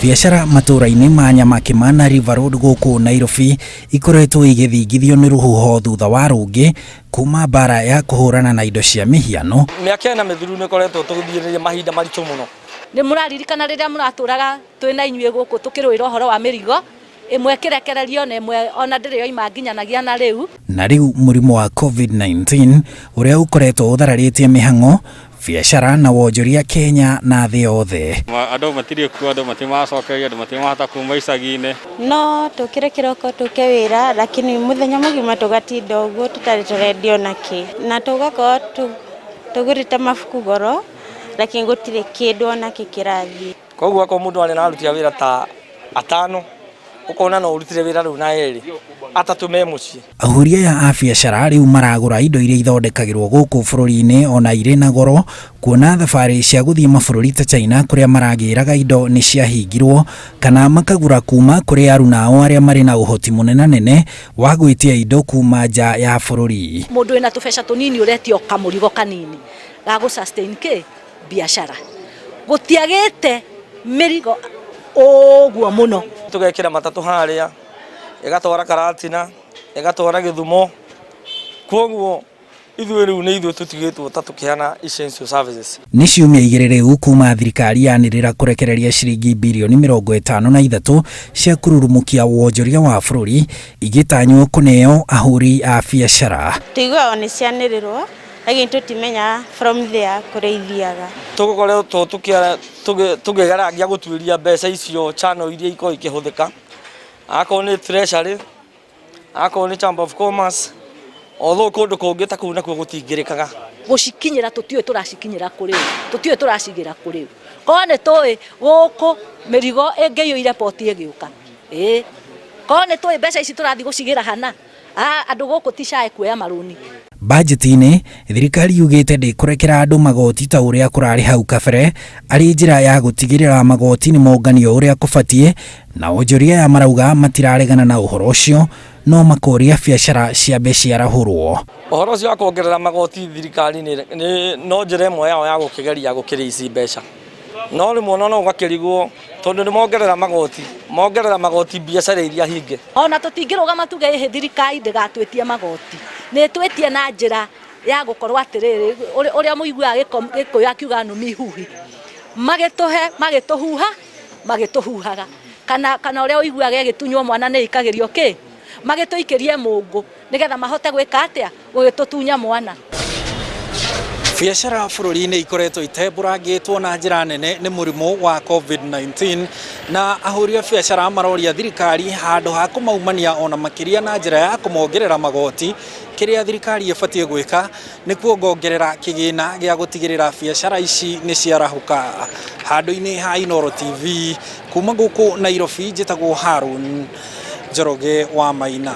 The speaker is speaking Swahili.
Biashara matũra-inĩ ma Nyamakima na River Road gũkũ Nairobi ikoretwo igĩthingithio nĩ rũhuho thutha wa rũngĩ kuma bara ya kũhũrana na indo cia mĩhiano. Mĩaka ĩna mĩthiru nĩ koretwo tũgĩthirĩria mahinda maritũ mũno. Nĩ mũraririkana rĩrĩa mũratũraga twĩna inyuĩ gũkũ tũkĩrũĩra ũhoro wa mĩrigo ĩmwe kĩrekererio na ĩmwe ona ndĩrĩ yoima nginyanagia na rĩu. Na rĩu mũrimũ wa COVID-19 ũrĩa ũkoretwo ũthararĩtie mĩhang'o, biashara na wonjoria Kenya na thĩ yothe. Andũ matirĩ kuo, andũ matimacokeria, andũ matimahota kuma icagi-inĩ. No tũkĩre kĩroko tũke wĩra, lakini mũthenya mũgima tũgatinda ũguo tũtarĩ tũrendio nakĩ. Na tũgakorwo tũgũrĩte mabuku goro, lakini gũtirĩ kĩndũ ona kĩrathiĩ. Koguo ako mũndũ arĩ na aruti a wĩra ta atano, ukona no urutire wĩra rĩu na erĩ, atatũ me mũciĩ. Ahũri aya a biashara rĩu maragũra indo iria ithondekagĩrwo gũkũ bũrũri-inĩ ona irĩ na goro, kuona thabarĩ cia gũthiĩ mabũrũri ta China kũrĩa maragĩraga indo nĩ ciahingirwo, kana makagũra kuma kũrĩ aruna ao arĩa marĩ na ũhoti mũnenanene wa gwĩtia indo kuma nja ya bũrũri. Mũndũ wĩna tũbeca tũnini ũretio kamũrigo kanini ga gũ sustain biashara. Gũtiagĩte mĩrigo ũguo mũno. Tugekĩra matatũ harĩa, ĩgatwara Karatina, ĩgatwara Gĩthumo. Koguo ithuĩ rĩu nĩ ithuĩ tũtigĩtwo ta tũkĩhana essential services. Nĩ ciumia igĩrĩ rĩu kuma thirikari yanĩrĩra kũrekereria ciringi birioni 53 cia kururumukia wonjoria wa bũrũri igĩtanywo kũneo ahũri a biashara. Tũiguaga nĩ cianĩrĩrwo, lakini tũtimenya from there kũrĩa ithiaga. Tũgũkoretwo tũkĩgeragia gũtuĩria mbeca icio channel iria iko ikĩhũthĩka. Akorwo nĩ treasury, akorwo nĩ chamber of commerce, although kũndũ kũngĩ ta kũu nakuo gũtingĩrĩkaga. Gũcikinyĩra tũtiũĩ tũracikinyĩra kũrĩ, tũtiũĩ tũracigĩra kũrĩ. Korwo nĩ tũĩ gũkũ mĩrigo ĩngĩiyũire poti ĩgĩũka. Korwo nĩ tũĩ mbeca ici tũrathiĩ gũcigĩra hana. Andũ gũkũ ti caĩ kuoya marũni. Bajeti-inĩ, thirikari yugĩte ndĩkũrekera andũ magoti ta ũrĩa kũrarĩ hau kabere, arĩ njĩra ya gũtigĩrĩra magoti nĩ monganio ũrĩa kũbatiĩ, na wonjoria ya marauga matiraregana na ũhoro ũcio, no makoria biashara ciambe ciarahũrwo. Ũhoro ũcio wa kuongerera magoti thirikari no njĩra ĩmwe yao ya gũkĩgeria gũkĩrĩa ici mbeca. No rĩmwe no ũgakĩrigwo tondũ nĩ mongerera magoti biashara iria hinge. Ona tũtingĩrũgama tuge ĩhĩ thirikari ndĩgatwĩtie magoti. Nĩ twĩtie na njĩra ya gũkorwo atĩrĩrĩ, ũrĩa mũiguaga Gĩkũyũ akiuga nũmi huhi. Magĩtũhuha, magĩtũhuhaga. Kana ũrĩa ũiguaga gĩtunywo mwana nĩ ikagĩrio kĩ? Magĩtũikĩrie mũngũ nĩgetha mahote gwĩka atĩa gũgĩtũtunya mwana. Biashara bũrũri-inĩ ikoretwo itembũrangĩtwo na njĩra nene nĩ mũrimũ wa COVID-19, na ahũri a biashara maroria thirikari handũ ha kũmaumania ona makĩria na njĩra ya kũmongerera magoti. Kĩrĩa thirikari ĩbatiĩ gwĩka nĩ kuongerera kĩgĩna gĩa gũtigĩrĩra biashara ici nĩ ciarahũka. Handũ-inĩ ha Inooro TV kuma gũkũ Nairobi, njĩtagwo Harun Njoroge wa Maina.